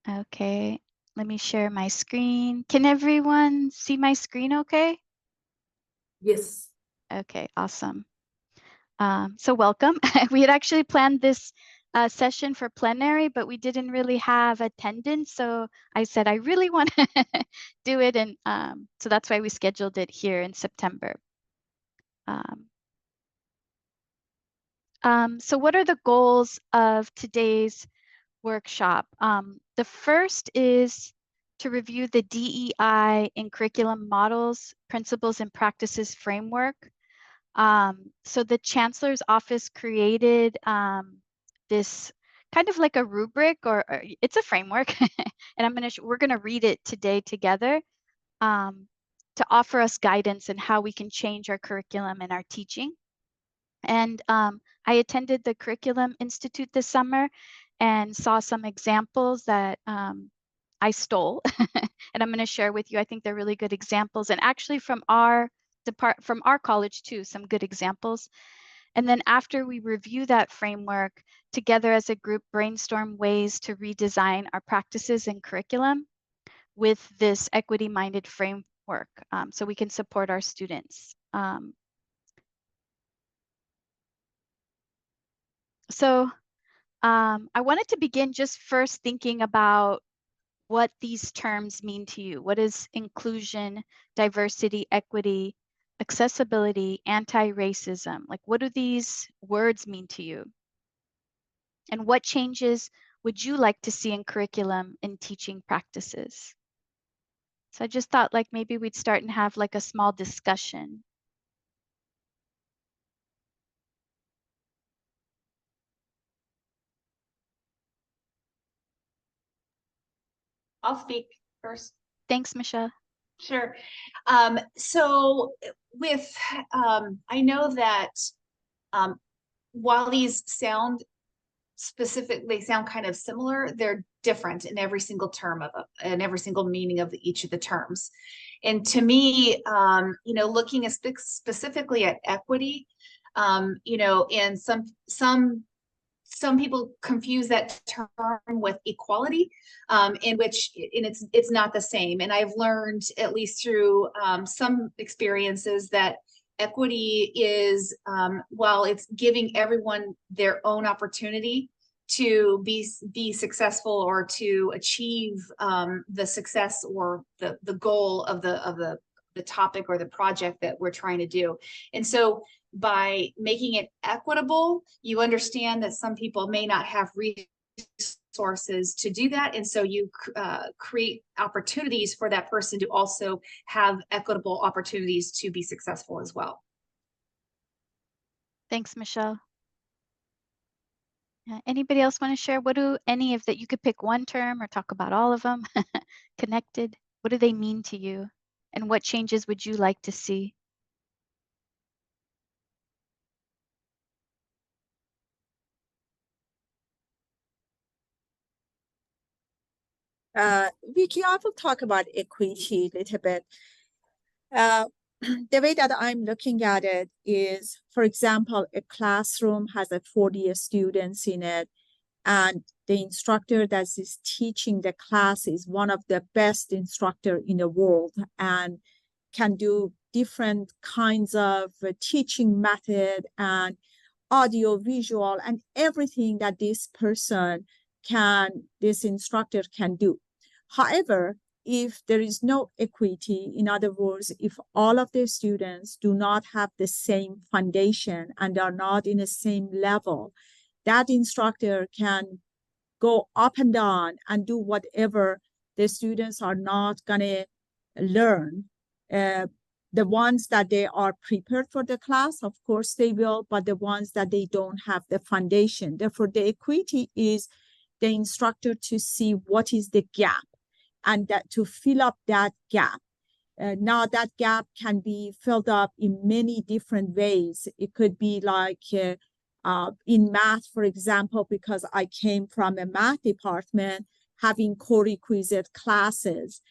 Okay, let me share my screen. Can everyone see my screen okay? Yes. Okay, awesome. So welcome. We had actually planned this session for plenary, but we didn't really have attendance. So I said, I really want to do it. And so that's why we scheduled it here in September. So what are the goals of today's workshop? The first is to review the DEI in curriculum models, principles and practices framework. So the Chancellor's Office created this kind of like a rubric, or it's a framework, and we're gonna read it today together to offer us guidance in how we can change our curriculum and our teaching. And I attended the Curriculum Institute this summer and saw some examples that I stole, and I'm going to share with you. I think they're really good examples, and actually from our college too, some good examples. And then after we review that framework together as a group, brainstorm ways to redesign our practices and curriculum with this equity-minded framework, so we can support our students. So I wanted to begin just first thinking about what these terms mean to you. What is inclusion, diversity, equity, accessibility, anti-racism? Like, what do these words mean to you? And what changes would you like to see in curriculum and teaching practices? So I just thought like maybe we'd start and have like a small discussion. I'll speak first. Thanks, Michelle. Sure. So with, I know that um, while these sound specific, they sound kind of similar, they're different in every single term of it, and every single meaning of each of the terms. And to me, looking specifically at equity, and some people confuse that term with equality, in which and it's not the same. And I've learned, at least through some experiences, that equity is, while it's giving everyone their own opportunity to be successful or to achieve the success or the goal of the topic or the project that we're trying to do. And so by making it equitable, you understand that some people may not have resources to do that. And so you create opportunities for that person to also have equitable opportunities to be successful as well. Thanks, Michelle. Anybody else want to share? What do any of that, you could pick one term or talk about all of them, connected? What do they mean to you? And what changes would you like to see? Vicky, I will talk about equity a little bit. The way that I'm looking at it is, for example, a classroom has 40 students in it, and the instructor that is teaching the class is one of the best instructor in the world and can do different kinds of teaching method and audio, visual, and everything that this instructor can do. However, if there is no equity, in other words, if all of the students do not have the same foundation and are not in the same level, that instructor can go up and down and do whatever the students are not going to learn. The ones that they are prepared for the class, of course they will, but the ones that they don't have the foundation. Therefore, the equity is the instructor to see what is the gap and that to fill up that gap. Now that gap can be filled up in many different ways. It could be like in math, for example, because I came from a math department, having co-requisite classes.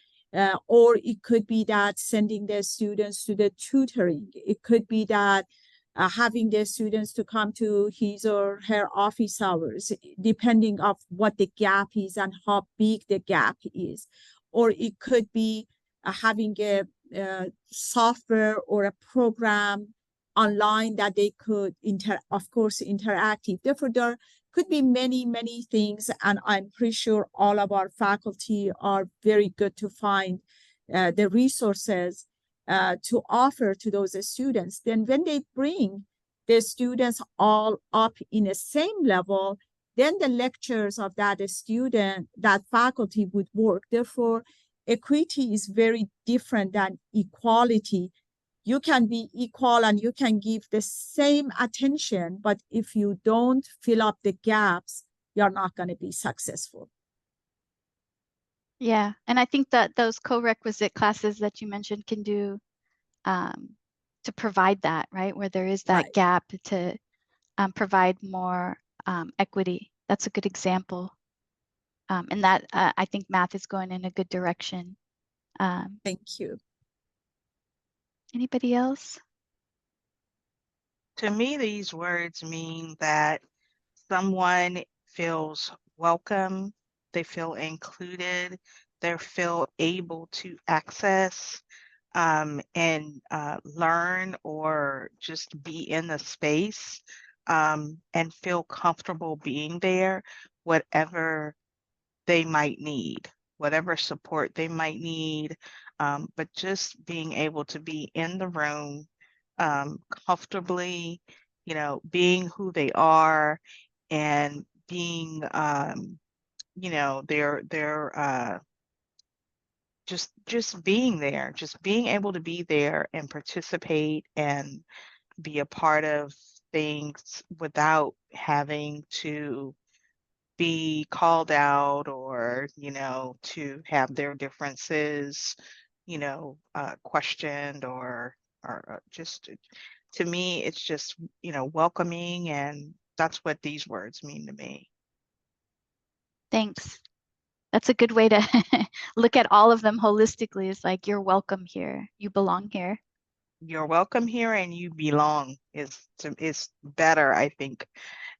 Or it could be that sending the students to the tutoring. It could be that having the students to come to his or her office hours, depending of what the gap is and how big the gap is. Or it could be having a software or a program online that they could of course, interactive. Therefore, there could be many, many things, and I'm pretty sure all of our faculty are very good to find the resources to offer to those students. Then when they bring the students all up in the same level, then the lectures of that student, that faculty would work. Therefore, equity is very different than equality. You can be equal and you can give the same attention, but if you don't fill up the gaps, you're not going to be successful. Yeah, and I think that those co-requisite classes that you mentioned can do to provide that, right? Where there is that Right. gap to provide more equity. That's a good example. And that I think math is going in a good direction. Thank you. Anybody else? To me, these words mean that someone feels welcome, they feel included, they feel able to access and learn or just be in the space and feel comfortable being there, whatever they might need, whatever support they might need, but just being able to be in the room comfortably, you know, being who they are and being, you know, they're just being there, just being able to be there and participate and be a part of things without having to be called out or, you know, to have their differences, you know, questioned or just to me, it's just, you know, welcoming, and that's what these words mean to me. Thanks. That's a good way to look at all of them holistically. It's like, you're welcome here. You belong here. You're welcome here and you belong is better, I think.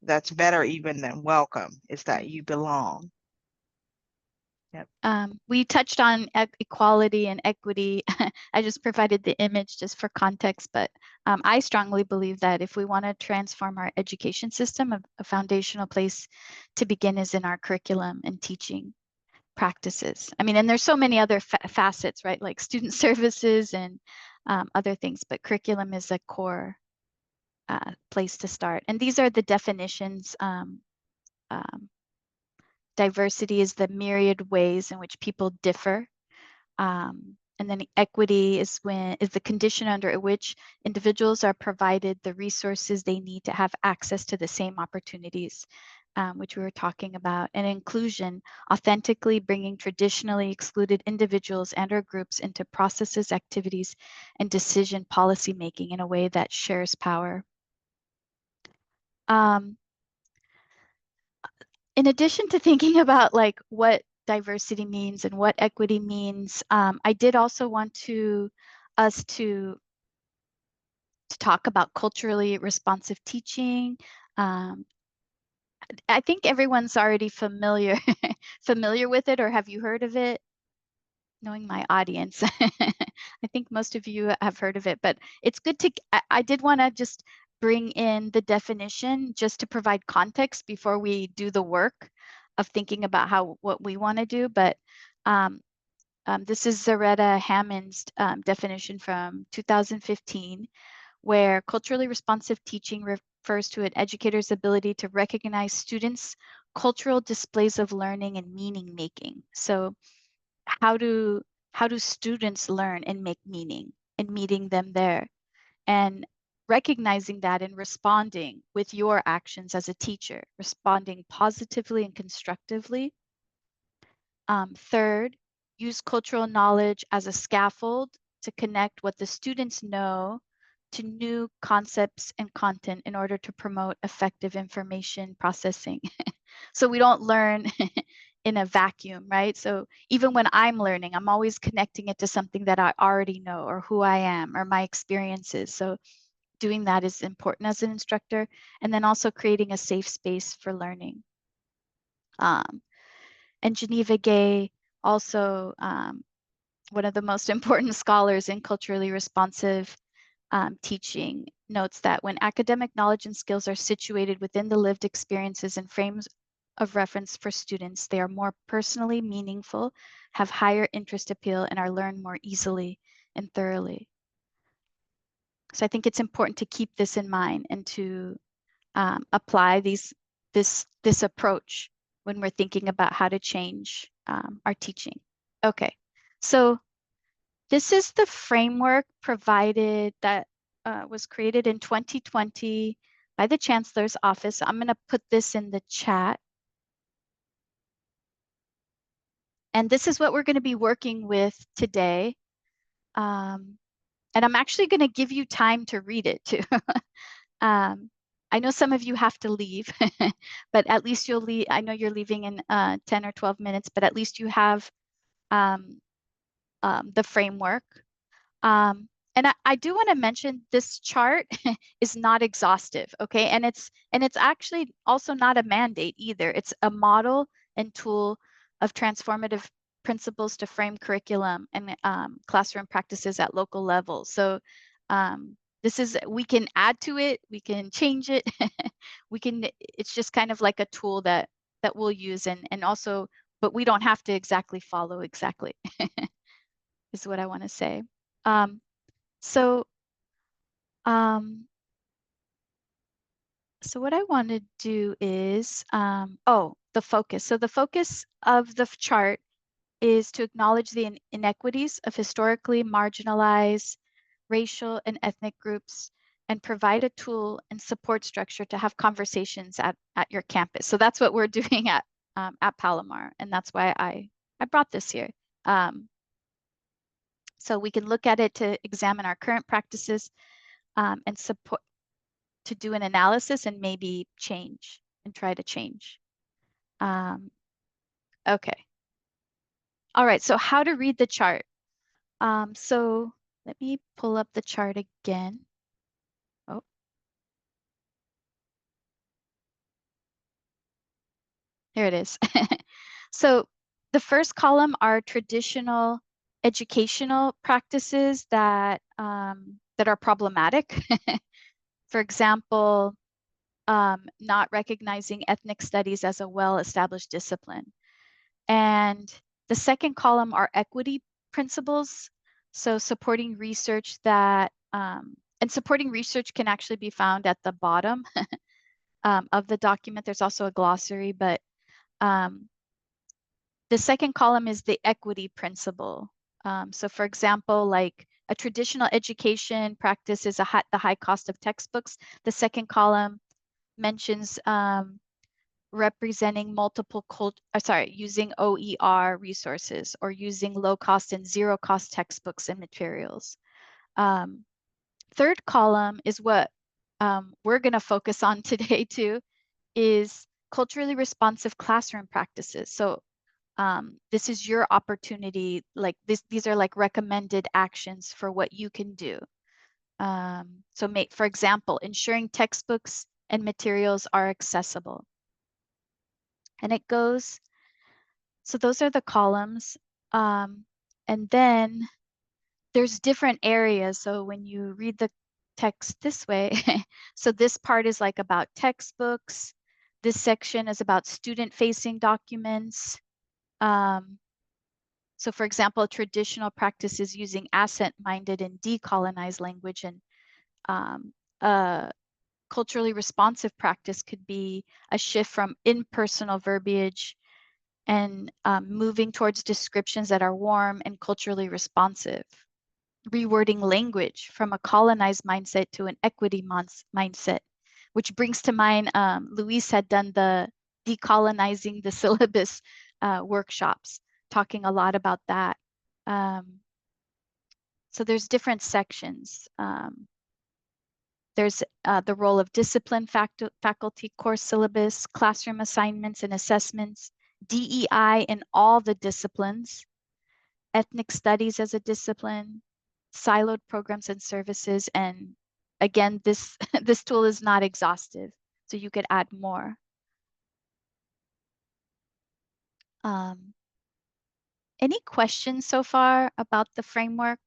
That's better even than welcome, is that you belong. Yep. We touched on equality and equity. I just provided the image just for context, but I strongly believe that if we want to transform our education system, a foundational place to begin is in our curriculum and teaching practices. I mean, and there's so many other facets, right? Like student services and other things, but curriculum is a core place to start. And these are the definitions. Diversity is the myriad ways in which people differ. And then equity is the condition under which individuals are provided the resources they need to have access to the same opportunities, which we were talking about. And inclusion, authentically bringing traditionally excluded individuals and or groups into processes, activities, and decision policy making in a way that shares power. In addition to thinking about like what diversity means and what equity means, I did also want us to talk about culturally responsive teaching. I think everyone's already familiar with it, or have you heard of it? Knowing my audience, I think most of you have heard of it, but it's good to, I did want to just bring in the definition just to provide context before we do the work of thinking about what we want to do. But this is Zaretta Hammond's definition from 2015, where culturally responsive teaching refers to an educator's ability to recognize students' cultural displays of learning and meaning making. So how do students learn and make meaning, and meeting them there, and recognizing that and responding with your actions as a teacher, responding positively and constructively. Third, use cultural knowledge as a scaffold to connect what the students know to new concepts and content in order to promote effective information processing. So we don't learn in a vacuum, right? So even when I'm learning, I'm always connecting it to something that I already know, or who I am, or my experiences. So doing that is important as an instructor, and then also creating a safe space for learning. And Geneva Gay, also one of the most important scholars in culturally responsive teaching, notes that when academic knowledge and skills are situated within the lived experiences and frames of reference for students, they are more personally meaningful, have higher interest appeal, and are learned more easily and thoroughly. So I think it's important to keep this in mind and to apply this approach when we're thinking about how to change our teaching. Okay, so this is the framework provided that was created in 2020 by the Chancellor's Office. I'm going to put this in the chat. And this is what we're going to be working with today. And I'm actually going to give you time to read it too. I know some of you have to leave, but at least you'll leave. I know you're leaving in 10 or 12 minutes, but at least you have the framework. And I do want to mention this chart is not exhaustive, okay? And it's actually also not a mandate either. It's a model and tool of transformative principles to frame curriculum and classroom practices at local levels. So this is, we can add to it, we can change it, it's just kind of like a tool that we'll use, and also, but we don't have to exactly follow exactly, is what I want to say. So what I want to do is, the focus. So the focus of the chart is to acknowledge the inequities of historically marginalized racial and ethnic groups and provide a tool and support structure to have conversations at your campus. So that's what we're doing at Palomar, and that's why I brought this here. So we can look at it to examine our current practices and support, to do an analysis and maybe change and try to change. Okay. All right, so how to read the chart. So let me pull up the chart again. Oh. Here it is. So the first column are traditional educational practices that are problematic. For example, not recognizing ethnic studies as a well-established discipline. And the second column are equity principles. So supporting research that, and supporting research can actually be found at the bottom of the document. There's also a glossary, but the second column is the equity principle. So for example, like a traditional education practice is the high cost of textbooks. The second column mentions representing multiple using OER resources or using low cost and zero cost textbooks and materials. Third column is what we're going to focus on today too, is culturally responsive classroom practices. So this is your opportunity, like these are like recommended actions for what you can do. So for example, ensuring textbooks and materials are accessible. And it goes, so those are the columns. And then there's different areas. So when you read the text this way, so this part is like about textbooks. This section is about student-facing documents. So for example, traditional practices using asset-minded and decolonized language, and culturally responsive practice could be a shift from impersonal verbiage and moving towards descriptions that are warm and culturally responsive. Rewording language from a colonized mindset to an equity mindset, which brings to mind, Luis had done the decolonizing the syllabus workshops, talking a lot about that. So there's different sections. There's the role of discipline faculty course syllabus, classroom assignments and assessments, DEI in all the disciplines, ethnic studies as a discipline, siloed programs and services, and again, this this tool is not exhaustive, so you could add more. Any questions so far about the framework?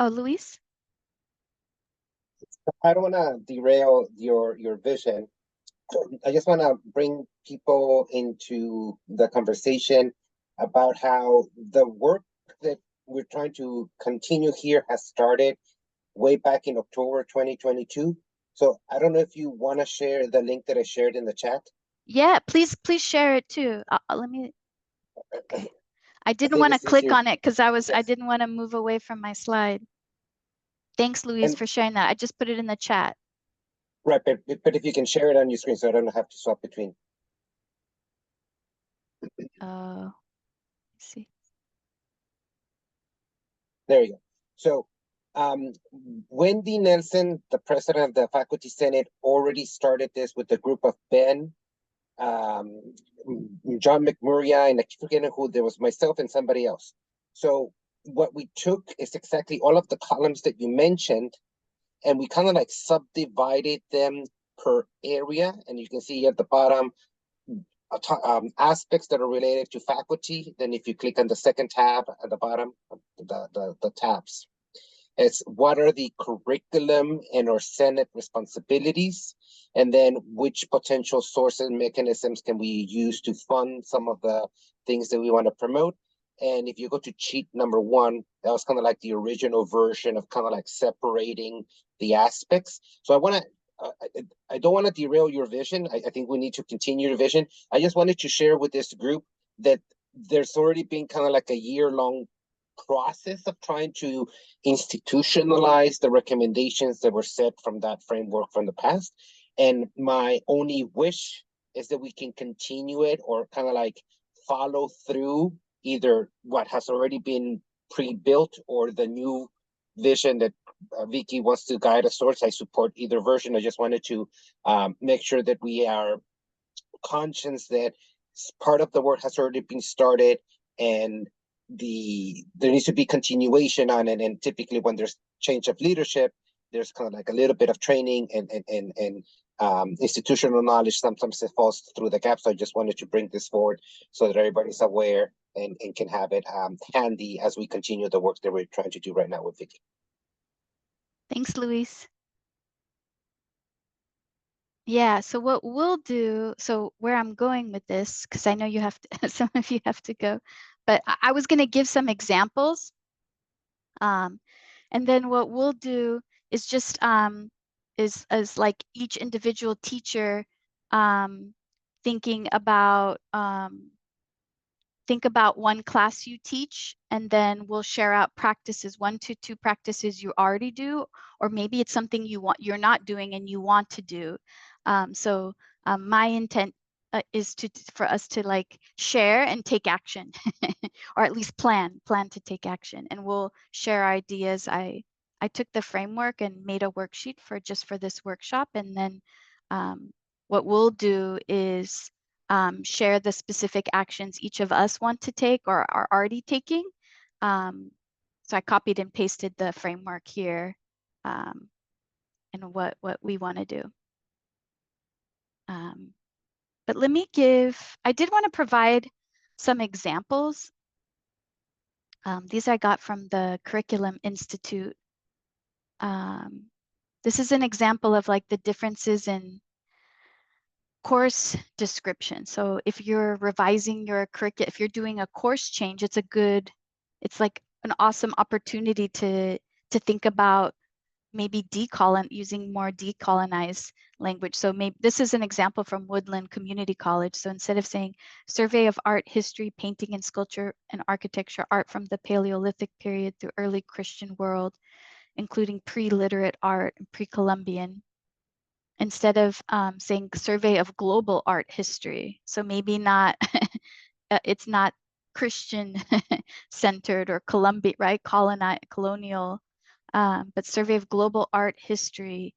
Oh, Luis? I don't want to derail your vision. I just want to bring people into the conversation about how the work that we're trying to continue here has started way back in October 2022. So I don't know if you want to share the link that I shared in the chat. Yeah, please share it too. Let me. Okay. I didn't think want to it's click easier. on it because I Yes. didn't want to move away from my slide. Thanks, Luis, And for sharing that. I just put it in the chat. right, but if you can share it on your screen so I don't have to swap between. Let's see. There you go. So Wendy Nelson, the president of the Faculty Senate, already started this with a group of Ben, John McMurray, and I keep forgetting who, there was myself and somebody else. So what we took is exactly all of the columns that you mentioned, and we kind of like subdivided them per area. And you can see at the bottom, aspects that are related to faculty. Then if you click on the second tab at the bottom, the tabs, it's what are the curriculum and or Senate responsibilities, and then which potential sources and mechanisms can we use to fund some of the things that we want to promote. And if you go to cheat number 1, that was kind of like the original version of kind of like separating the aspects. So I want to, I don't want to derail your vision. I think we need to continue your vision. I just wanted to share with this group that there's already been kind of like a year-long process of trying to institutionalize the recommendations that were set from that framework from the past. And my only wish is that we can continue it or kind of like follow through either what has already been pre-built or the new vision that Vicky wants to guide us towards. I support either version. I just wanted to make sure that we are conscious that part of the work has already been started and there needs to be continuation on it. And typically when there's change of leadership, there's kind of like a little bit of training and institutional knowledge sometimes it falls through the gaps. So I just wanted to bring this forward so that everybody's aware and can have it handy as we continue the work that we're trying to do right now with Vicky. Thanks, Luis. Yeah, so what we'll do, so where I'm going with this, because I know you have to, some of you have to go, but I was going to give some examples. And then what we'll do is just is as like each individual teacher thinking about think about one class you teach, and then we'll share out practices, 1 to 2 practices you already do, or maybe it's something you're not doing and you want to do. My intent is for us to like share and take action, or at least plan to take action, and we'll share ideas. I took the framework and made a worksheet for this workshop, and then what we'll do is share the specific actions each of us want to take or are already taking. So I copied and pasted the framework here and what we want to do. But let me I did want to provide some examples. These I got from the Curriculum Institute. This is an example of like the differences in course description. So if you're revising your curriculum, if you're doing a course change, it's like an awesome opportunity to think about maybe using more decolonized language. So maybe this is an example from Woodland Community College. So instead of saying survey of art, history, painting and sculpture and architecture, art from the Paleolithic period through early Christian world, including pre-literate art and pre-Columbian, instead of saying survey of global art history. So maybe not, it's not Christian centered or colonial, but survey of global art history,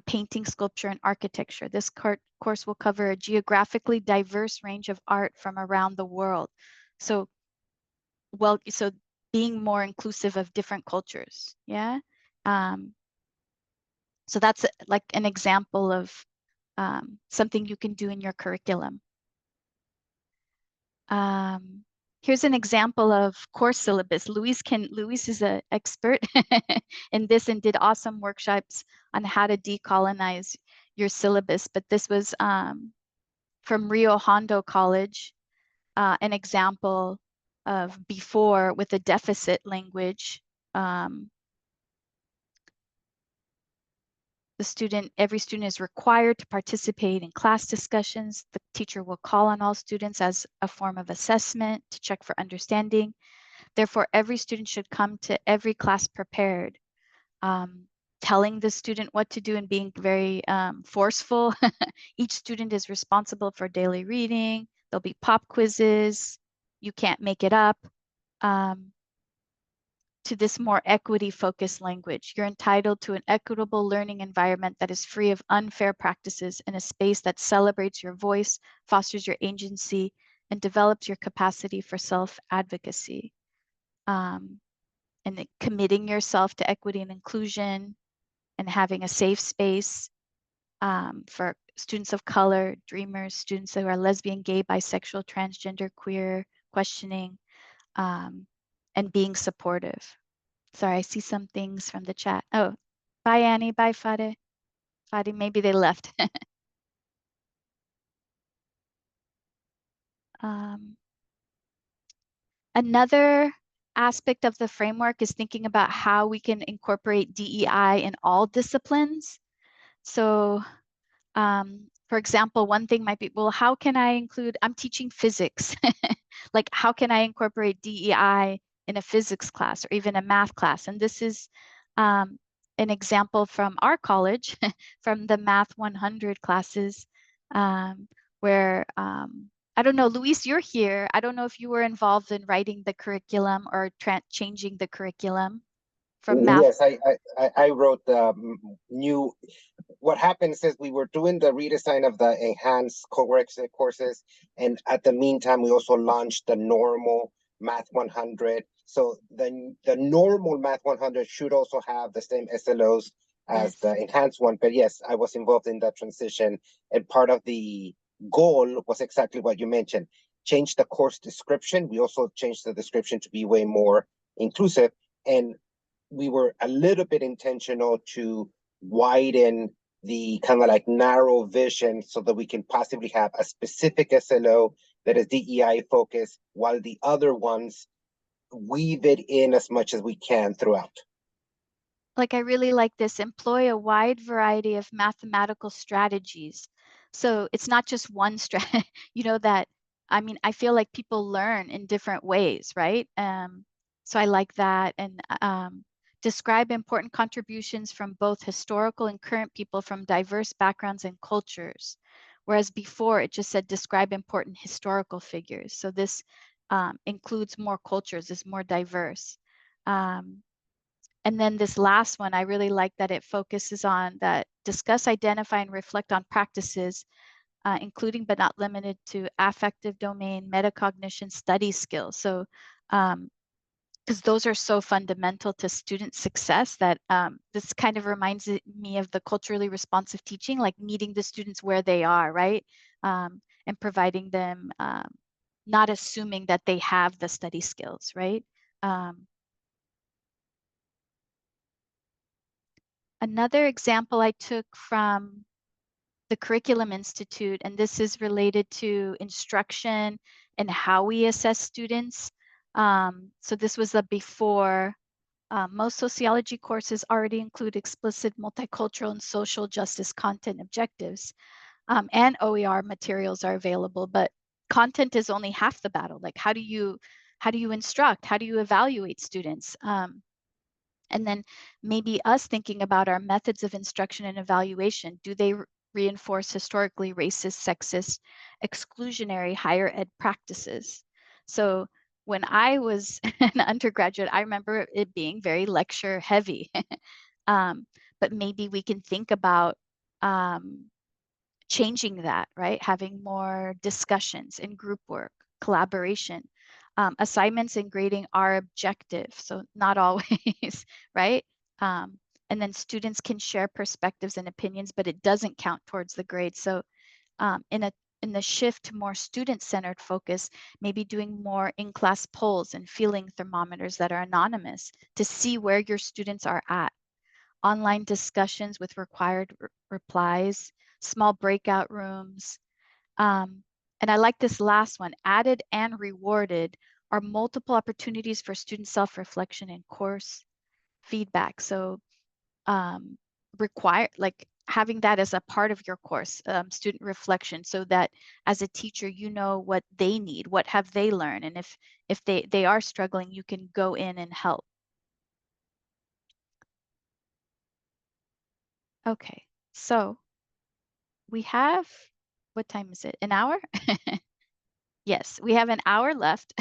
painting, sculpture, and architecture. This course will cover a geographically diverse range of art from around the world. So being more inclusive of different cultures, yeah? So that's like an example of something you can do in your curriculum. Here's an example of course syllabus. Luis is an expert in this and did awesome workshops on how to decolonize your syllabus. But this was from Rio Hondo College, an example of before with a deficit language. Every student is required to participate in class discussions. The teacher will call on all students as a form of assessment to check for understanding. Therefore, every student should come to every class prepared, telling the student what to do and being very forceful. Each student is responsible for daily reading. There'll be pop quizzes. You can't make it up. To this more equity-focused language. You're entitled to an equitable learning environment that is free of unfair practices and a space that celebrates your voice, fosters your agency, and develops your capacity for self-advocacy. And committing yourself to equity and inclusion and having a safe space for students of color, dreamers, students who are lesbian, gay, bisexual, transgender, queer, questioning, and being supportive. Sorry, I see some things from the chat. Oh, bye, Annie. Bye, Fade. Fade, maybe they left. Another aspect of the framework is thinking about how we can incorporate DEI in all disciplines. So, for example, one thing might be, well, how can I include, I'm teaching physics. Like, how can I incorporate DEI in a physics class or even a math class? And this is an example from our college, from the Math 100 classes, where, I don't know, Luis, you're here. I don't know if you were involved in writing the curriculum or changing the curriculum from math. Yes, I wrote the new. What happens is we were doing the redesign of the enhanced courses, and at the meantime, we also launched the normal Math 100. So the normal Math 100 should also have the same SLOs as Yes. the enhanced one. But yes, I was involved in that transition, and part of the goal was exactly what you mentioned: change the course description. We also changed the description to be way more inclusive, and we were a little bit intentional to widen the kind of like narrow vision so that we can possibly have a specific SLO that is DEI focused, while the other ones weave it in as much as we can throughout. Like, I really like this, employ a wide variety of mathematical strategies. So it's not just one strat, I mean, I feel like people learn in different ways, right? So I like that. And describe important contributions from both historical and current people from diverse backgrounds and cultures. Whereas before it just said describe important historical figures. So this includes more cultures, is more diverse. And then this last one, I really like that it focuses on that discuss, identify, and reflect on practices, including but not limited to affective domain, metacognition, study skills. So, because those are so fundamental to student success that this kind of reminds me of the culturally responsive teaching, like meeting the students where they are, right? And providing them, not assuming that they have the study skills, right? Another example I took from the Curriculum Institute, and this is related to instruction and how we assess students. So this was a before. Most sociology courses already include explicit multicultural and social justice content objectives, and OER materials are available, but content is only half the battle. Like, how do you instruct? How do you evaluate students? And then maybe us thinking about our methods of instruction and evaluation. Do they reinforce historically racist, sexist, exclusionary higher ed practices? So when I was an undergraduate, I remember it being very lecture heavy. but maybe we can think about changing that, right? Having more discussions and group work, collaboration. Assignments and grading are objective, so not always, right? And then students can share perspectives and opinions, but it doesn't count towards the grade. So in the shift to more student-centered focus, maybe doing more in-class polls and feeling thermometers that are anonymous to see where your students are at. Online discussions with required replies, small breakout rooms. And I like this last one, added and rewarded are multiple opportunities for student self-reflection and course feedback. So like having that as a part of your course, student reflection, so that as a teacher, you know what they need, what have they learned, and if they are struggling, you can go in and help. Okay, so we have, what time is it? An hour? Yes, we have an hour left.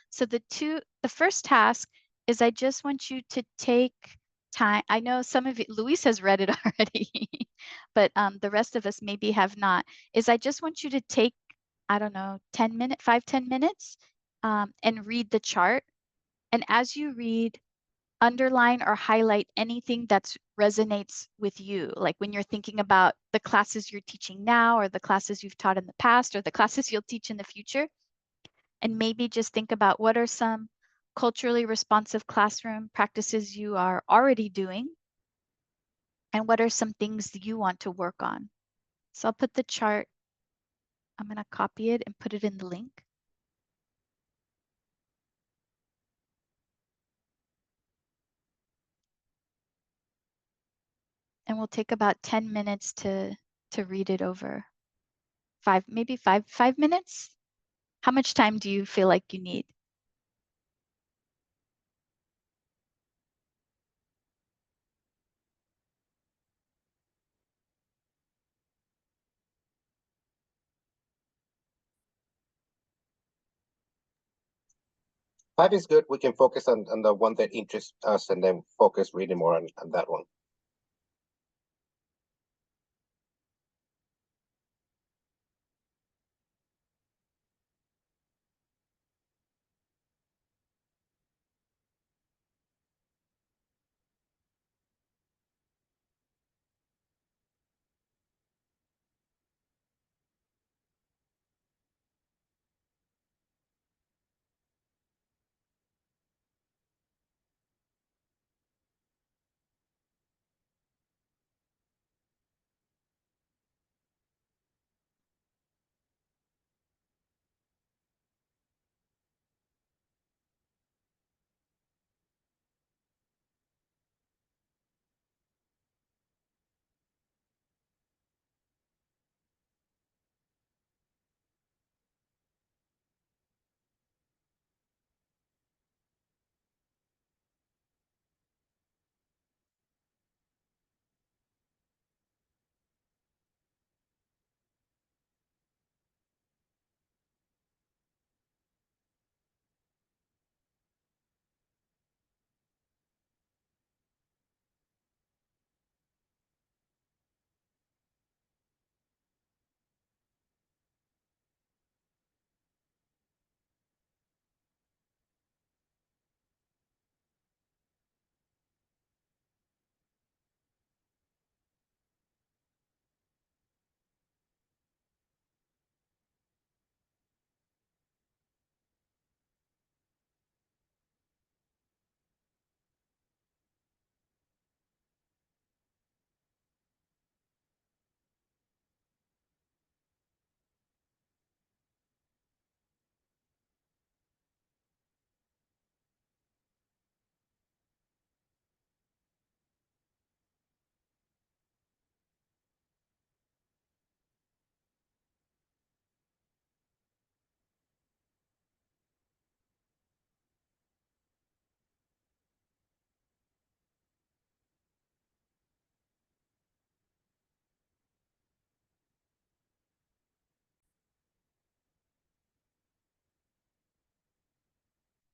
So the first task is I just want you to take time. I know some of you, Luis has read it already, but the rest of us maybe have not, is I just want you to take, I don't know, 10 minutes, 5-10 minutes, and read the chart. And as you read, underline or highlight anything that resonates with you. Like when you're thinking about the classes you're teaching now, or the classes you've taught in the past, or the classes you'll teach in the future. And maybe just think about what are some culturally responsive classroom practices you are already doing, and what are some things that you want to work on. So I'll put the chart, I'm going to copy it and put it in the link. And we'll take about 10 minutes to read it over. Maybe five minutes? How much time do you feel like you need? Five is good. We can focus on the one that interests us and then focus reading more on that one.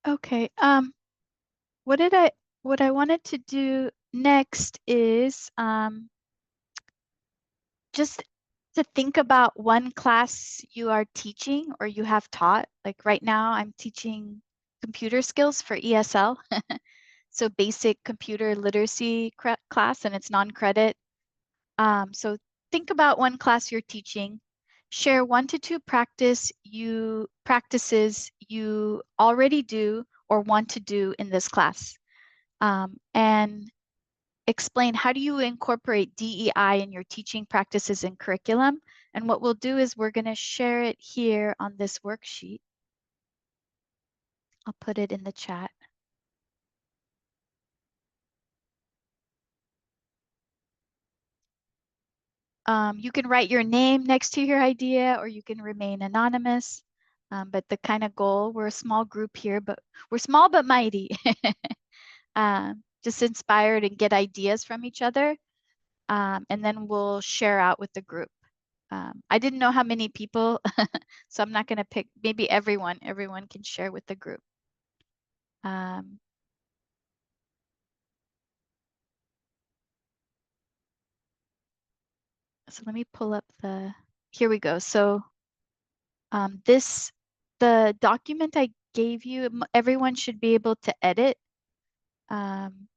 Okay, what I wanted to do next is just to think about one class you are teaching or you have taught. Like right now, I'm teaching computer skills for ESL. So basic computer literacy class, and it's non-credit. So think about one class you're teaching. Share 1 to 2 practices you already do or want to do in this class. And explain how do you incorporate DEI in your teaching practices and curriculum. And what we'll do is we're going to share it here on this worksheet. I'll put it in the chat. You can write your name next to your idea, or you can remain anonymous. But the kind of goal, we're a small group here, but we're small but mighty. Just inspired and get ideas from each other. And then we'll share out with the group. I didn't know how many people, so I'm not going to pick, maybe everyone can share with the group. So let me pull up here we go. So the document I gave you, everyone should be able to edit. And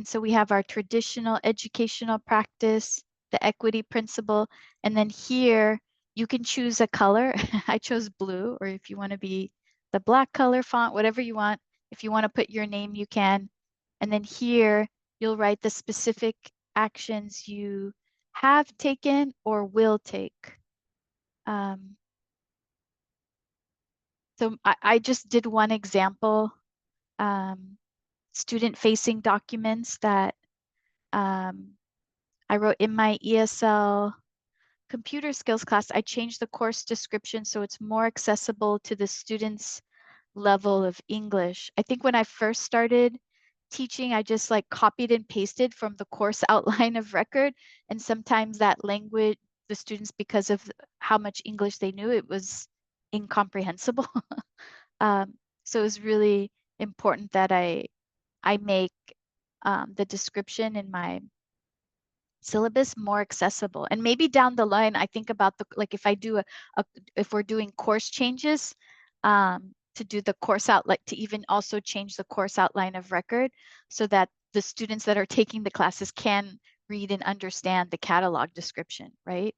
so we have our traditional educational practice, the equity principle, and then here you can choose a color. I chose blue, or if you want to be the black color font, whatever you want. If you want to put your name, you can. And then here you'll write the specific actions you have taken or will take. So I just did one example, student-facing documents that I wrote in my ESL computer skills class. I changed the course description so it's more accessible to the students' level of English. I think when I first started teaching, I just like copied and pasted from the course outline of record. And sometimes that language, the students, because of how much English they knew, it was incomprehensible. So it was really important that I make the description in my syllabus more accessible. And maybe down the line, I think about like if I do if we're doing course changes, to do the course outline, to even also change the course outline of record so that the students that are taking the classes can read and understand the catalog description, right?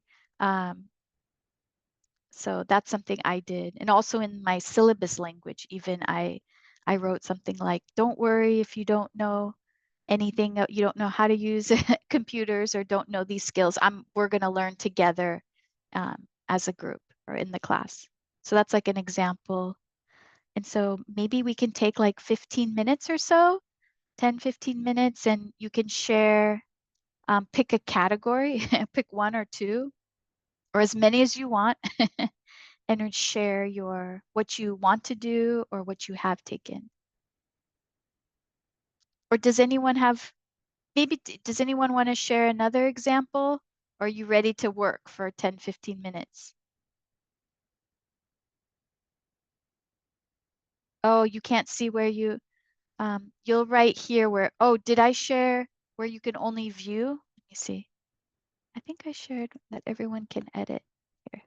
So that's something I did. And also in my syllabus language, even I wrote something like, don't worry if you don't know anything, you don't know how to use computers or don't know these skills. We're going to learn together as a group or in the class. So that's like an example. And so maybe we can take like 15 minutes or so, 10, 15 minutes, and you can share, pick a category, pick 1 or 2, or as many as you want, and share what you want to do or what you have taken. Or does anyone does anyone want to share another example? Or are you ready to work for 10, 15 minutes? Oh, you can't see where you'll write here where, oh, did I share where you can only view? Let me see. I think I shared that everyone can edit here.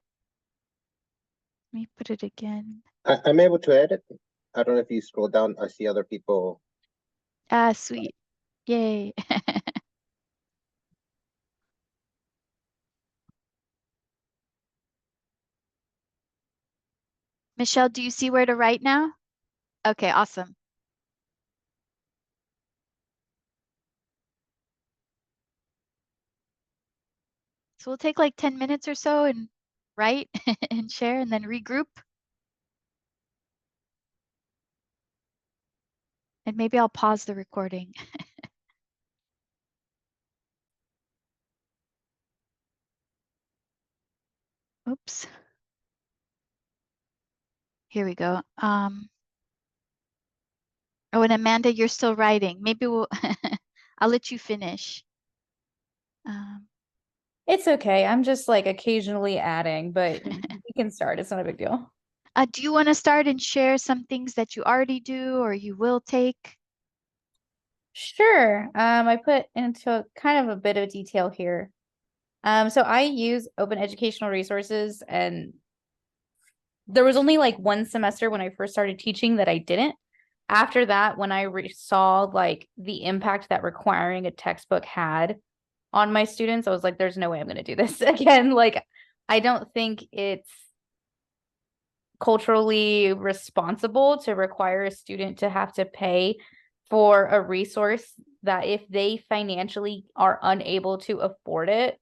Let me put it again. I'm able to edit. I don't know if you scroll down, I see other people. Ah, sweet. Yay. Michelle, do you see where to write now? Okay, awesome. So we'll take like 10 minutes or so and write and share and then regroup. And maybe I'll pause the recording. Oops. Here we go. Oh, and Amanda, you're still writing. Maybe I'll let you finish. It's okay. I'm just like occasionally adding, but we can start. It's not a big deal. Do you want to start and share some things that you already do or you will take? Sure. I put into kind of a bit of detail here. So I use open educational resources, and there was only like one semester when I first started teaching that I didn't. After that, when I saw like the impact that requiring a textbook had on my students, I was like, there's no way I'm going to do this again. Like, I don't think it's culturally responsible to require a student to have to pay for a resource that if they financially are unable to afford it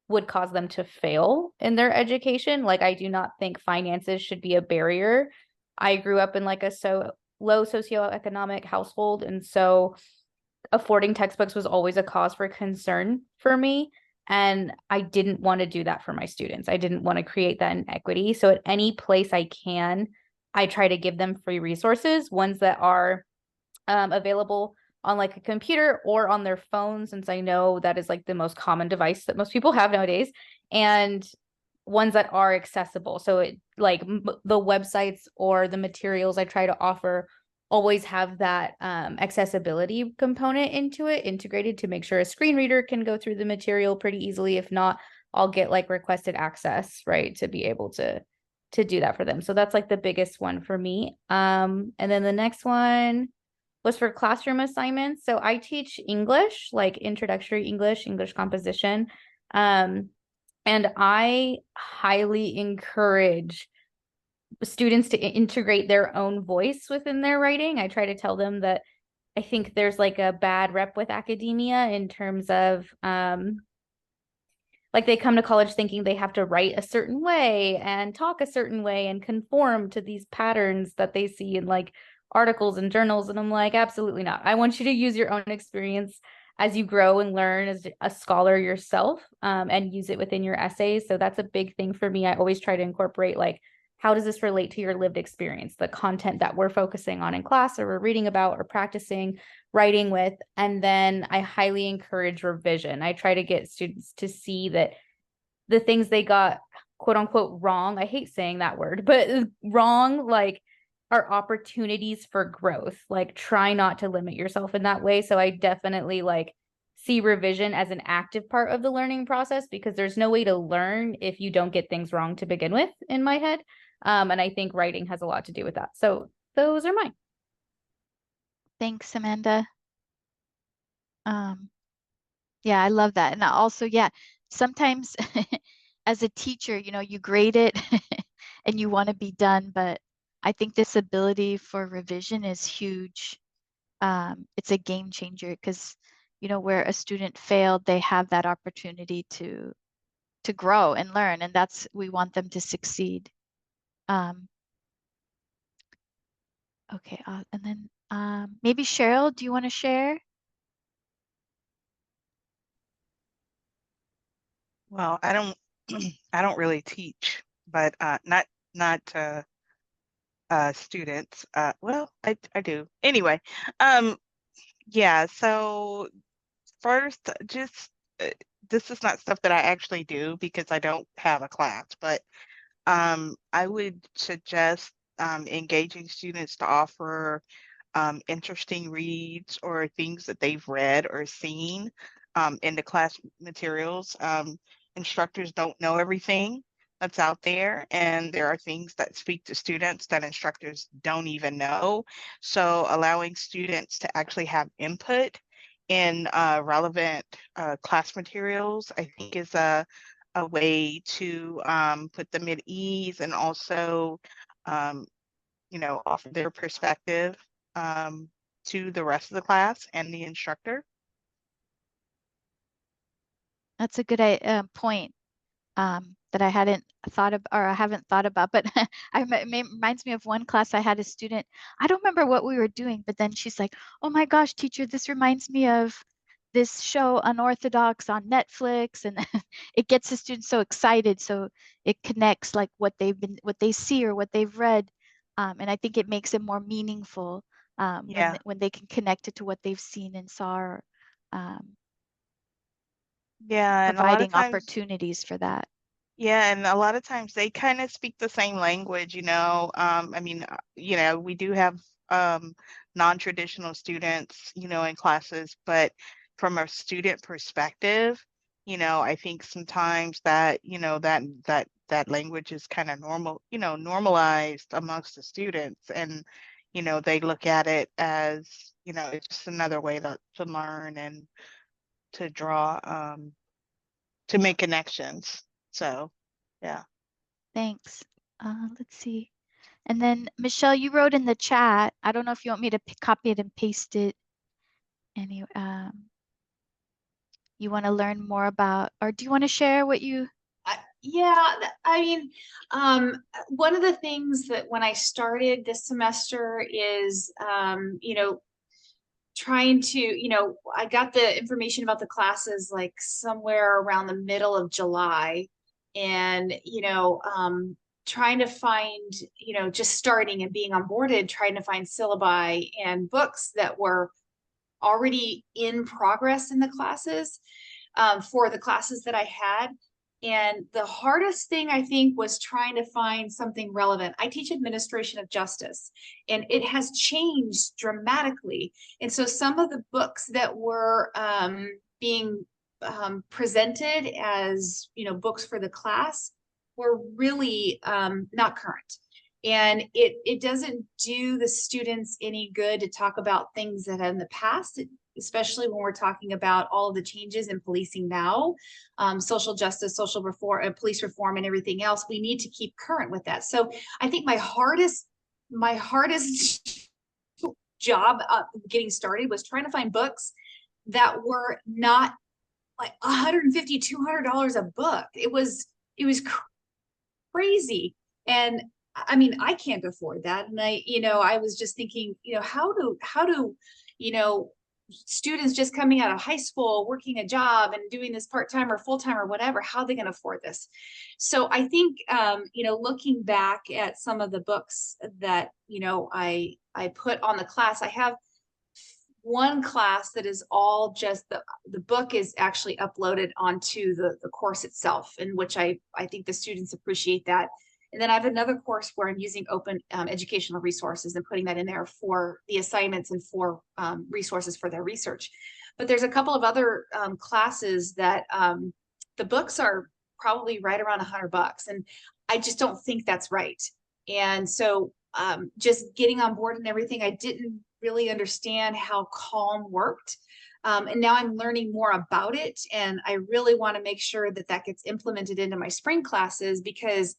would cause them to fail in their education. Like, I do not think finances should be a barrier. I grew up in like a low socioeconomic household, and so affording textbooks was always a cause for concern for me. And I didn't want to do that for my students. I didn't want to create that inequity. So at any place I can, I try to give them free resources, ones that are available on like a computer or on their phone, since I know that is like the most common device that most people have nowadays, and ones that are accessible. So it like the websites or the materials I try to offer always have that accessibility component into it integrated to make sure a screen reader can go through the material pretty easily. If not, I'll get like requested access, right, to be able to do that for them. So that's like the biggest one for me. And then the next one was for classroom assignments. So I teach English, like introductory English, English composition. And I highly encourage students to integrate their own voice within their writing. I try to tell them that I think there's like a bad rep with academia in terms of like they come to college thinking they have to write a certain way and talk a certain way and conform to these patterns that they see in like articles and journals. And I'm like, absolutely not. I want you to use your own experience as you grow and learn as a scholar yourself, and use it within your essays. So that's a big thing for me. I always try to incorporate like, how does this relate to your lived experience, the content that we're focusing on in class or we're reading about or practicing writing with. And then I highly encourage revision. I try to get students to see that the things they got quote unquote wrong, I hate saying that word, but wrong, like, are opportunities for growth. Like, try not to limit yourself in that way. So I definitely like see revision as an active part of the learning process, because there's no way to learn if you don't get things wrong to begin with, in my head. And I think writing has a lot to do with that. So those are mine. Thanks, Amanda. Yeah, I love that. And also, yeah, sometimes as a teacher, you know, you grade it and you want to be done, but I think this ability for revision is huge. It's a game changer because, you know, where a student failed, they have that opportunity to grow and learn, and that's, we want them to succeed. Okay, and then maybe Cheryl, do you want to share? Well, I don't I don't really teach, but not students. Well, I do. Anyway, yeah, so first, just this is not stuff that I actually do because I don't have a class, but I would suggest engaging students to offer interesting reads or things that they've read or seen in the class materials. Instructors don't know everything that's out there, and there are things that speak to students that instructors don't even know. So allowing students to actually have input in relevant class materials, I think, is a way to put them at ease and also offer their perspective to the rest of the class and the instructor. That's a good point that I hadn't thought of, or I haven't thought about, but it reminds me of one class I had a student. I don't remember what we were doing, but then she's like, "Oh my gosh, teacher, this reminds me of this show Unorthodox on Netflix," and it gets the students so excited. So it connects like what they see or what they've read, and I think it makes it more meaningful Yeah, when they can connect it to what they've seen and saw, or yeah, and a lot of providing times, opportunities for that. yeah, and a lot of times they kind of speak the same language, I mean, we do have non-traditional students, you know, in classes, but from a student perspective, you know, I think sometimes that, you know, that language is kind of normal, you know, normalized amongst the students, and, you know, they look at it as, you know, it's just another way to learn and to draw, to make connections. So, yeah. Thanks. Let's see. And then Michelle, you wrote in the chat. I don't know if you want me to copy it and paste it. Any, you want to learn more about, or do you want to share what you? Yeah, I mean, one of the things that when I started this semester is, you know, trying to, you know, I got the information about the classes like somewhere around the middle of July, and, you know, trying to find, you know, just starting and being onboarded, trying to find syllabi and books that were already in progress in the classes, for the classes that I had. And the hardest thing I think was trying to find something relevant. I teach administration of justice, and it has changed dramatically. And so some of the books that were being presented as, you know, books for the class were really not current. And it doesn't do the students any good to talk about things that in the past, especially when we're talking about all of the changes in policing now, social justice, social reform, and police reform, and everything else. We need to keep current with that. So I think my hardest job getting started was trying to find books that were not like $150, $200 a book. It was crazy. And I mean, I can't afford that. And I was just thinking, how do, students just coming out of high school, working a job and doing this part-time or full-time or whatever, how are they going to afford this? So I think, looking back at some of the books that, I put on the class, I have one class that is all just the book is actually uploaded onto the course itself, in which I think the students appreciate that. And then I have another course where I'm using open educational resources and putting that in there for the assignments and for resources for their research. But there's a couple of other classes that the books are probably right around $100, and I just don't think that's right. And so just getting on board and everything, I didn't really understand how Calm worked. And now I'm learning more about it. And I really want to make sure that that gets implemented into my spring classes, because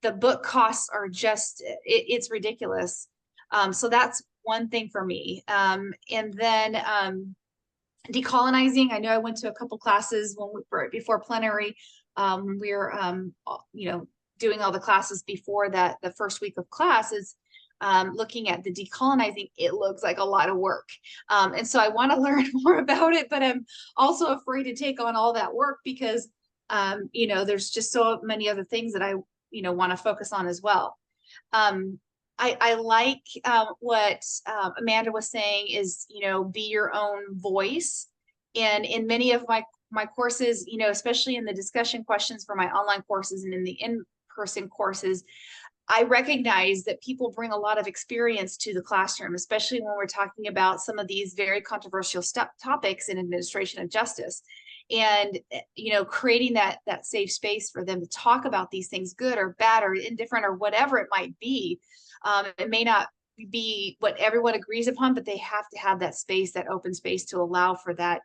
the book costs are just, it's ridiculous. So that's one thing for me. And then decolonizing, I know I went to a couple classes before plenary. We were, doing all the classes before that, the first week of classes. Looking at the decolonizing, it looks like a lot of work. And so I want to learn more about it, but I'm also afraid to take on all that work because, there's just so many other things that I, want to focus on as well. I like what Amanda was saying is, be your own voice. And in many of my courses, especially in the discussion questions for my online courses and in the in-person courses, I recognize that people bring a lot of experience to the classroom, especially when we're talking about some of these very controversial topics in administration of justice. And, creating that safe space for them to talk about these things, good or bad or indifferent or whatever it might be. It may not be what everyone agrees upon, but they have to have that space, that open space, to allow for that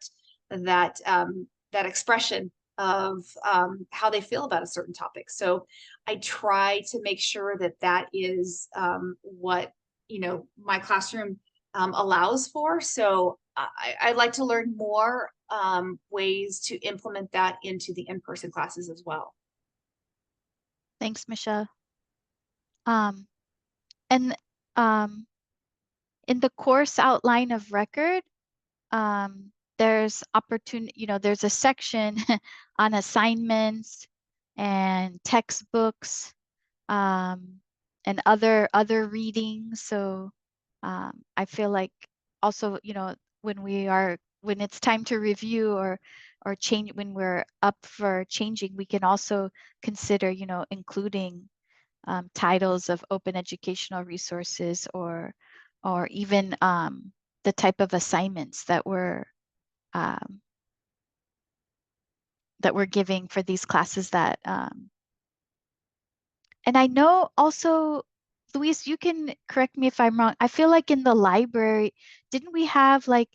expression of how they feel about a certain topic. So I try to make sure that is what my classroom allows for. So I'd like to learn more ways to implement that into the in-person classes as well. Thanks, Michelle. And in the course outline of record, there's opportunity, there's a section on assignments and textbooks and other readings. So I feel like also, when it's time to review or change, when we're up for changing, we can also consider, including titles of open educational resources or or even the type of assignments that we're giving for these classes that and I know also, Luis, you can correct me if I'm wrong. I feel like in the library, didn't we have like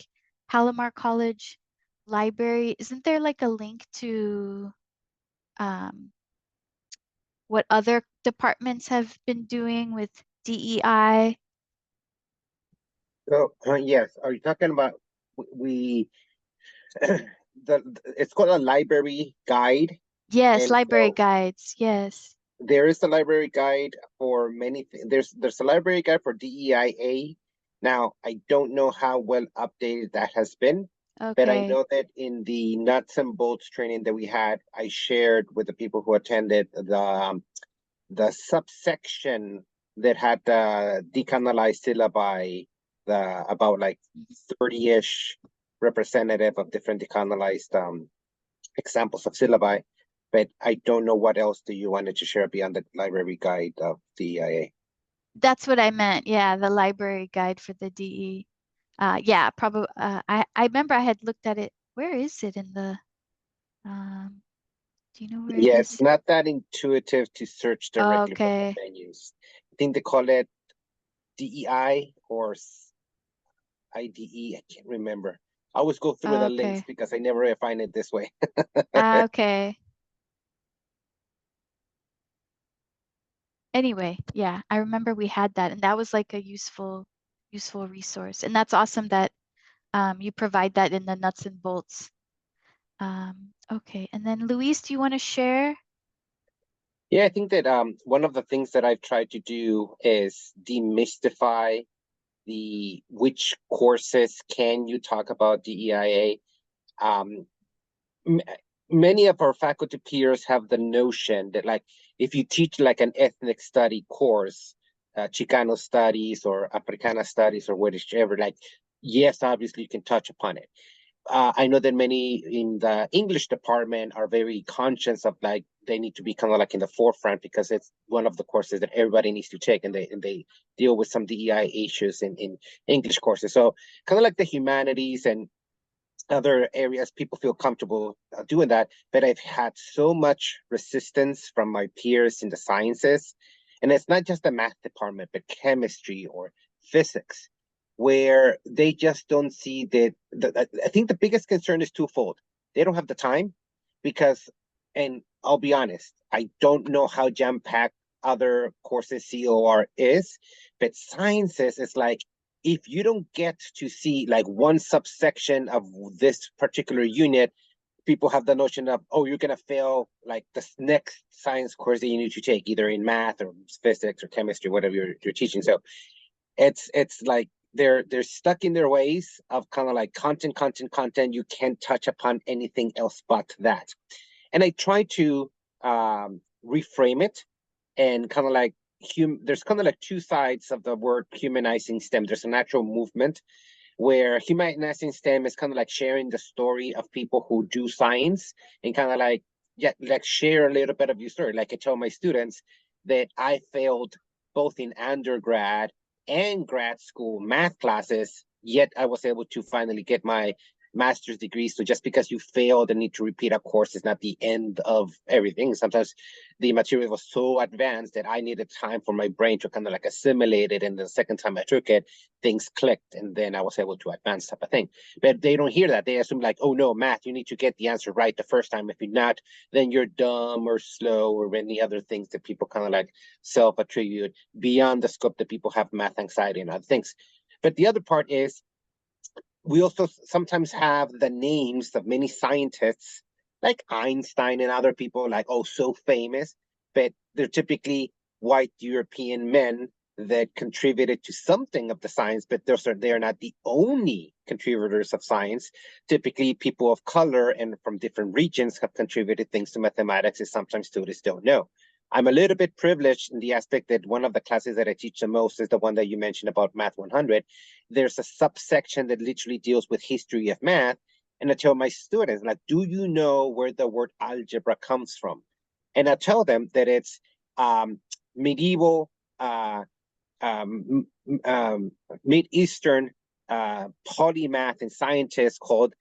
Palomar College library? Isn't there like a link to what other departments have been doing with DEI? So, yes, are you talking about we it's called a library guide, Yes, and library so guides. Yes. there is a library guide for many things. There's a library guide for DEIA. Now, I don't know how well updated that has been, but I Okay. know that in the nuts and bolts training that we had, I shared with the people who attended the subsection that had the decanalized syllabi, the about like 30-ish representative of different decanalized examples of syllabi, but I don't know what else do you wanted to share beyond the library guide of the EIA. That's what I meant. Yeah, the library guide for the DE. Yeah, probably. I remember I had looked at it. Where is it in the? Um, do you know where it Yeah, is? it's not that intuitive to search directly from the Okay. menus. I think they call it DEI or IDE. I can't remember. I always go through the links Okay. because I never find it this way. Okay. Anyway, yeah, I remember we had that, and that was like a useful resource. And that's awesome that you provide that in the nuts and bolts. Okay, and then Luis, do you want to share? Yeah, I think that one of the things that I've tried to do is demystify the which courses can you talk about DEIA. Um, Many of our faculty peers have the notion that like if you teach like an ethnic study course, Chicano studies or Africana studies or whichever, like yes, obviously you can touch upon it. I know that many in the English department are very conscious of like they need to be kind of like in the forefront because it's one of the courses that everybody needs to take, and they deal with some DEI issues in English courses. So kind of like the humanities and other areas, people feel comfortable doing that. But I've had so much resistance from my peers in the sciences, and it's not just the math department, but chemistry or physics, where they just don't see that. I think the biggest concern is twofold. They don't have the time because, and I'll be honest, I don't know how jam-packed other courses COR is, but sciences is like if you don't get to see like one subsection of this particular unit, people have the notion of, oh, you're going to fail like the next science course that you need to take, either in math or physics or chemistry, whatever you're teaching. So it's like they're stuck in their ways of kind of like content. You can't touch upon anything else but that. And I try to reframe it and kind of like there's kind of like two sides of the word humanizing STEM. There's a natural movement where humanizing STEM is kind of like sharing the story of people who do science and kind of like, yeah, like share a little bit of your story. Like I tell my students that I failed both in undergrad and grad school math classes, yet I was able to finally get my master's degree. So just because you failed and need to repeat a course is not the end of everything. Sometimes the material was so advanced that I needed time for my brain to kind of like assimilate it. And the second time I took it, things clicked and then I was able to advance type of thing. But they don't hear that. They assume like, oh no, math, you need to get the answer right the first time. If you're not, then you're dumb or slow or any other things that people kind of like self-attribute beyond the scope that people have math anxiety and other things. But the other part is we also sometimes have the names of many scientists like Einstein and other people like, oh, so famous, but they're typically white European men that contributed to something of the science, but they are not the only contributors of science. Typically, people of color and from different regions have contributed things to mathematics that sometimes students don't know. I'm a little bit privileged in the aspect that one of the classes that I teach the most is the one that you mentioned about Math 100. There's a subsection that literally deals with history of math. And I tell my students, like, do you know where the word algebra comes from? And I tell them that it's medieval Mid-Eastern polymath and scientist called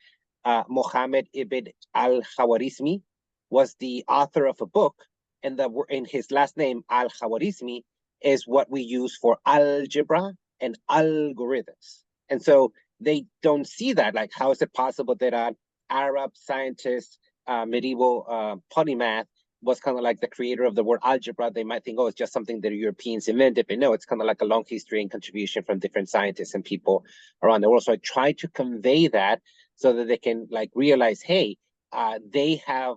Mohammed ibn al-Khawarizmi was the author of a book, and in his last name, al-Khawarizmi, is what we use for algebra and algorithms. And so they don't see that. Like, how is it possible that an Arab scientist, medieval polymath, was kind of like the creator of the word algebra? They might think, oh, it's just something that Europeans invented, but no, it's kind of like a long history and contribution from different scientists and people around the world. So I try to convey that so that they can like realize, hey, they have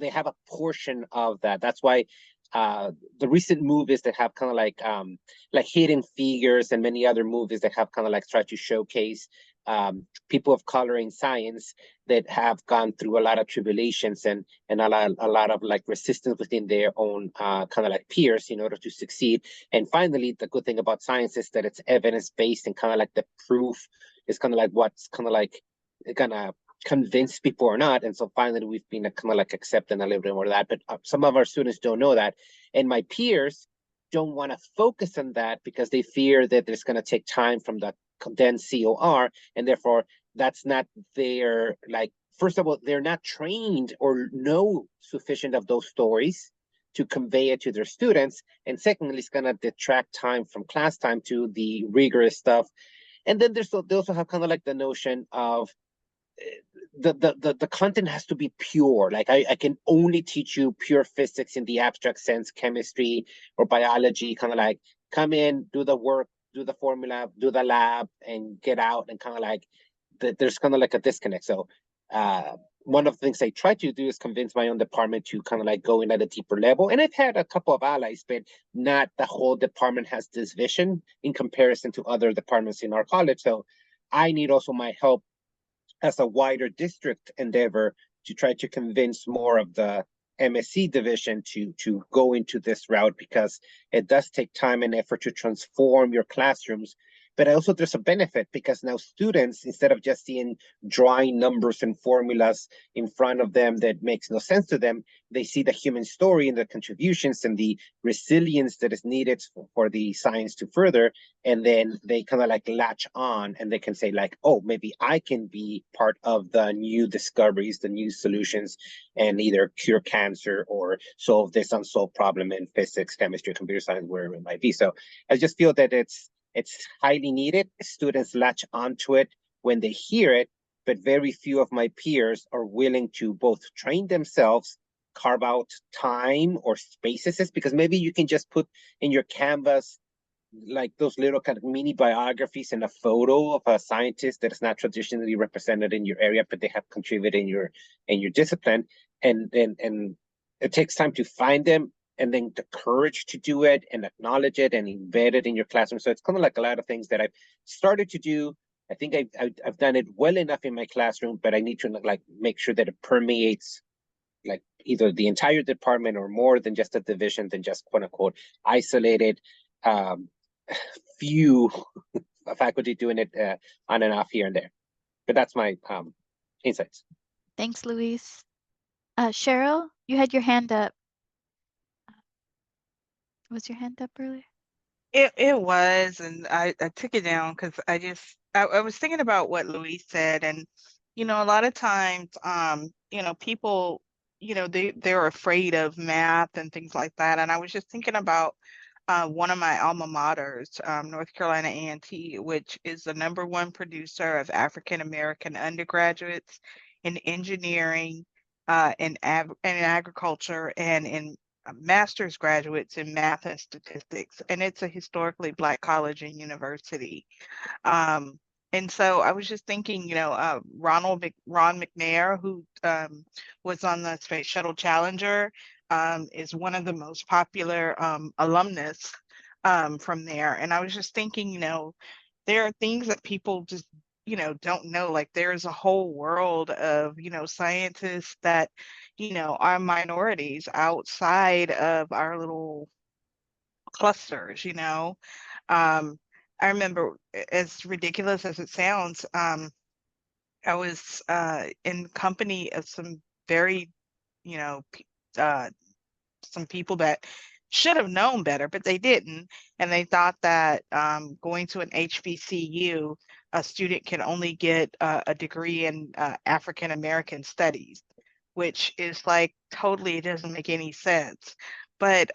a portion of that. That's why the recent movies that have kind of like Hidden Figures and many other movies that have kind of like tried to showcase people of color in science that have gone through a lot of tribulations and a lot of like resistance within their own kind of like peers in order to succeed. And finally, the good thing about science is that it's evidence-based, and kind of like the proof is kind of like what's kind of like gonna convince people or not. And so finally we've been kind of like accepting a little bit more of that. But some of our students don't know that, and my peers don't want to focus on that because they fear that it's going to take time from the condensed COR, and therefore that's not their, like, first of all, they're not trained or know sufficient of those stories to convey it to their students, and secondly, it's going to detract time from class time to the rigorous stuff. And then they also have kind of like the notion of the content has to be pure. Like I can only teach you pure physics in the abstract sense, chemistry or biology, kind of like come in, do the work, do the formula, do the lab, and get out. And kind of like there's kind of like a disconnect. So one of the things I try to do is convince my own department to kind of like go in at a deeper level. And I've had a couple of allies, but not the whole department has this vision in comparison to other departments in our college. So I need also my help as a wider district endeavor to try to convince more of the MSc division to go into this route, because it does take time and effort to transform your classrooms. But also there's a benefit, because now students, instead of just seeing drawing numbers and formulas in front of them that makes no sense to them, they see the human story and the contributions and the resilience that is needed for the science to further. And then they kind of like latch on, and they can say like, oh, maybe I can be part of the new discoveries, the new solutions, and either cure cancer or solve this unsolved problem in physics, chemistry, computer science, wherever it might be. So I just feel that it's highly needed. Students latch onto it when they hear it, but very few of my peers are willing to both train themselves, carve out time or spaces, because maybe you can just put in your Canvas like those little kind of mini biographies and a photo of a scientist that is not traditionally represented in your area, but they have contributed in your discipline. And it takes time to find them, and then the courage to do it and acknowledge it and embed it in your classroom. So it's kind of like a lot of things that I've started to do. I think I've done it well enough in my classroom, but I need to like make sure that it permeates like either the entire department or more than just a division, than just quote unquote isolated few faculty doing it on and off here and there. But that's my insights. Thanks, Luis. Cheryl, you had your hand up. Was your hand up earlier? It was, and I took it down because I was thinking about what Luis said, and a lot of times people they're afraid of math and things like that. And I was just thinking about one of my alma maters, North Carolina A&T, which is the #1 producer of African American undergraduates in engineering, in agriculture, and in master's graduates in math and statistics. And it's a historically Black college and university. And so I was just thinking, Ron McNair, who was on the Space Shuttle Challenger, is one of the most popular alumnus from there. And I was just thinking, there are things that people just, don't know. Like there's a whole world of, scientists that, are minorities outside of our little clusters, I remember, as ridiculous as it sounds, I was in company of some very, some people that should have known better, but they didn't. And they thought that going to an HBCU, a student can only get a degree in African American studies, which is like totally, it doesn't make any sense. But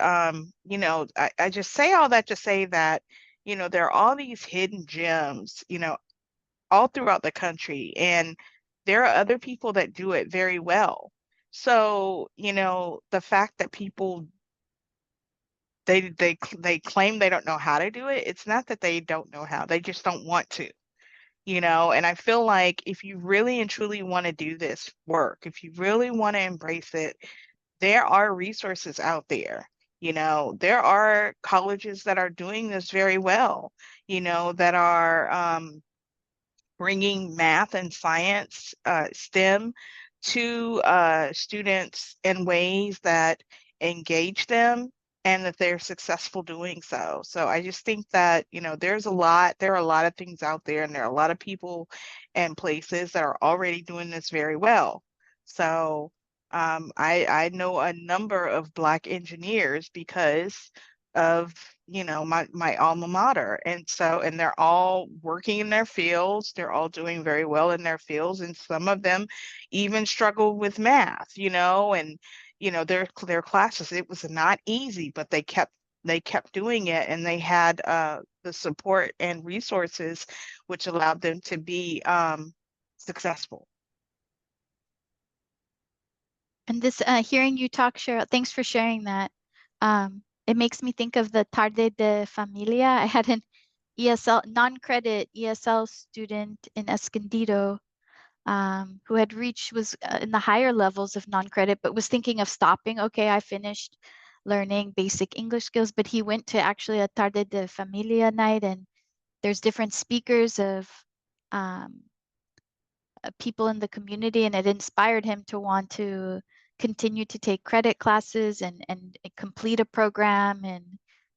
you know, I just say all that to say that, you know, there are all these hidden gems, you know, all throughout the country, and there are other people that do it very well. So, you know, the fact that people they claim they don't know how to do it, it's not that they don't know how, they just don't want to, you know. And I feel like if you really and truly want to do this work, if you really want to embrace it, there are resources out there. You know, there are colleges that are doing this very well, you know, that are bringing math and science, STEM, to students in ways that engage them and that they're successful doing so. So I just think that, you know, there are a lot of things out there, and there are a lot of people and places that are already doing this very well. So I know a number of Black engineers because of, you know, my alma mater. And so, and they're all working in their fields, they're all doing very well in their fields, and some of them even struggle with math, you know. And you know, their classes, it was not easy, but they kept doing it, and they had the support and resources which allowed them to be successful. And this hearing you talk, Cheryl, thanks for sharing that. It makes me think of the Tarde de Familia. I had an ESL, non-credit ESL student in Escondido who had was in the higher levels of non-credit, but was thinking of stopping. Okay, I finished learning basic English skills, but he went to actually a Tarde de Familia night, and there's different speakers of um, people in the community, and it inspired him to want to continue to take credit classes and complete a program and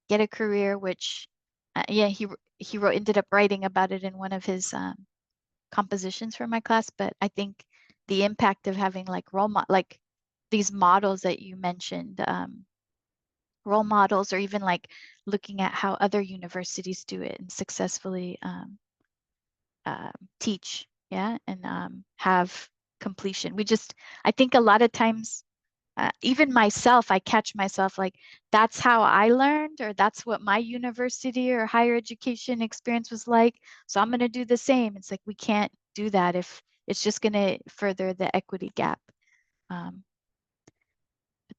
get a career, which yeah, he wrote, ended up writing about it in one of his compositions for my class. But I think the impact of having like like these models that you mentioned, role models, or even like looking at how other universities do it and successfully teach, yeah, and have completion. I think a lot of times, even myself, I catch myself like, that's how I learned, or that's what my university or higher education experience was like, so I'm going to do the same. It's like, we can't do that if it's just going to further the equity gap. But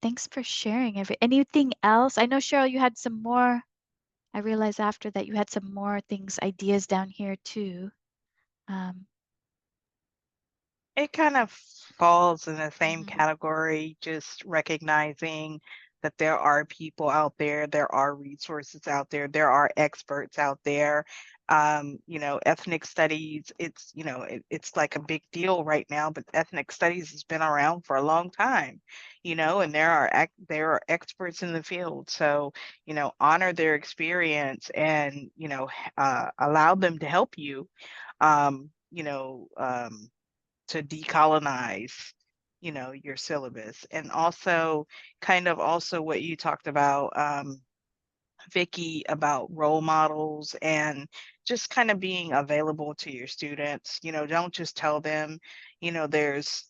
thanks for sharing. Anything else? I know, Cheryl, you had some more. I realized after that you had some more things, ideas down here too. Um, It kind of falls in the same mhm. category, just recognizing that there are people out there, there are resources out there, there are experts out there. You know, ethnic studies, it's, you know, it's like a big deal right now, but ethnic studies has been around for a long time, you know, and there are experts in the field. So, you know, honor their experience and, you know, allow them to help you, you know, to decolonize, you know, your syllabus. And also kind of also what you talked about, Vicky, about role models and just kind of being available to your students. You know, don't just tell them, you know, there's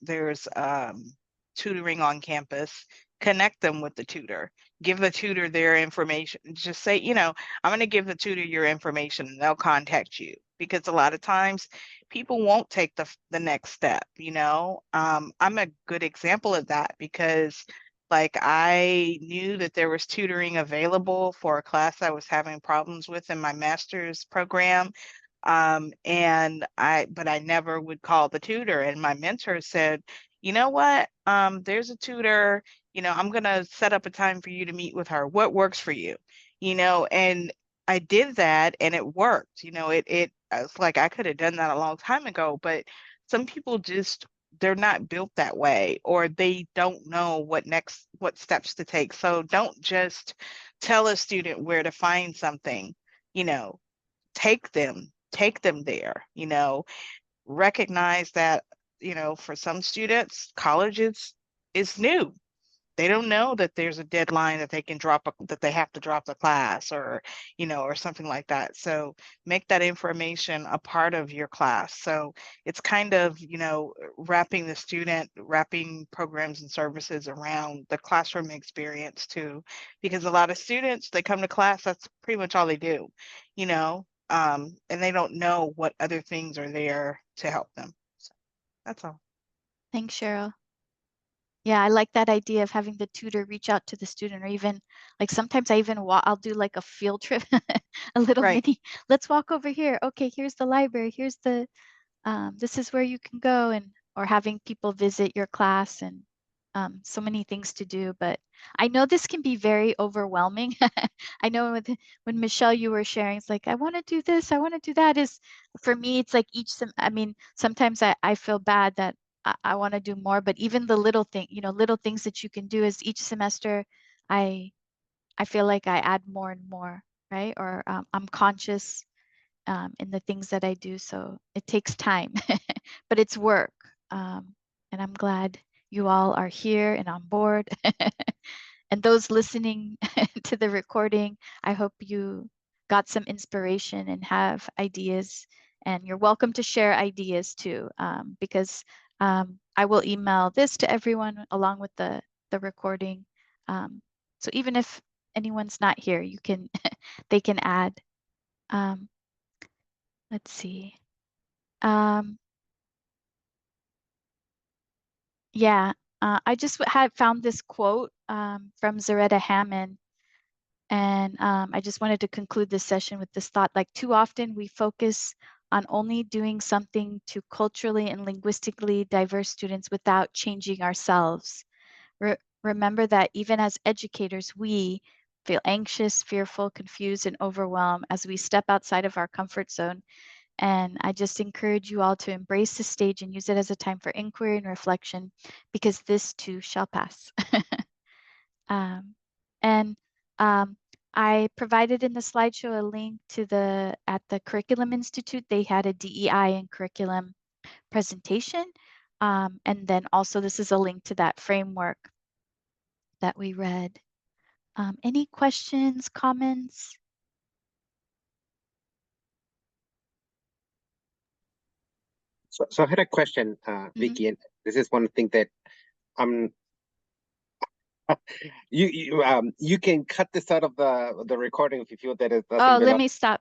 tutoring on campus. Connect them with the tutor. Give the tutor their information. Just say, you know, I'm going to give the tutor your information and they'll contact you. Because a lot of times people won't take the next step, you know. I'm a good example of that because like I knew that there was tutoring available for a class I was having problems with in my master's program. But I never would call the tutor. And my mentor said, you know what? There's a tutor, you know, I'm gonna set up a time for you to meet with her. What works for you? You know, and I did that and it worked. You know, it's like I could have done that a long time ago, but some people just they're not built that way, or they don't know what steps to take. So don't just tell a student where to find something, you know, take them there, you know, recognize that, you know, for some students, college is new. They don't know that there's a deadline that they can that they have to drop the class, or, or something like that. So make that information a part of your class. So it's kind of, wrapping programs and services around the classroom experience too, because a lot of students, they come to class, that's pretty much all they do, and they don't know what other things are there to help them. So that's all. Thanks, Cheryl. Yeah, I like that idea of having the tutor reach out to the student, or even like sometimes I'll do like a field trip, a little Right. mini, let's walk over here. Okay, here's the library. Here's this is where you can go, or having people visit your class, and so many things to do. But I know this can be very overwhelming. I know when Michelle, you were sharing, it's like, I want to do this, I want to do that. For me, it's like sometimes I feel bad that I want to do more, but even the little things that you can do is each semester, I feel like I add more and more, right? Or I'm conscious in the things that I do. So it takes time, but it's work. And I'm glad you all are here and on board. And those listening to the recording, I hope you got some inspiration and have ideas. And you're welcome to share ideas too, because I will email this to everyone along with the recording. So even if anyone's not here, they can add. Let's see. Yeah, I just had found this quote from Zaretta Hammond, and I just wanted to conclude this session with this thought. Like, too often we focus on only doing something to culturally and linguistically diverse students without changing ourselves. Remember that even as educators, we feel anxious, fearful, confused, and overwhelmed as we step outside of our comfort zone. And I just encourage you all to embrace the stage and use it as a time for inquiry and reflection, because this too shall pass. And I provided in the slideshow a link to at the Curriculum Institute. They had a DEI and curriculum presentation. And then also this is a link to that framework that we read. Any questions, comments? So I had a question, Vicky, and this is one thing that um you can cut this out of the recording if you feel that it doesn't Oh, let belong. me stop.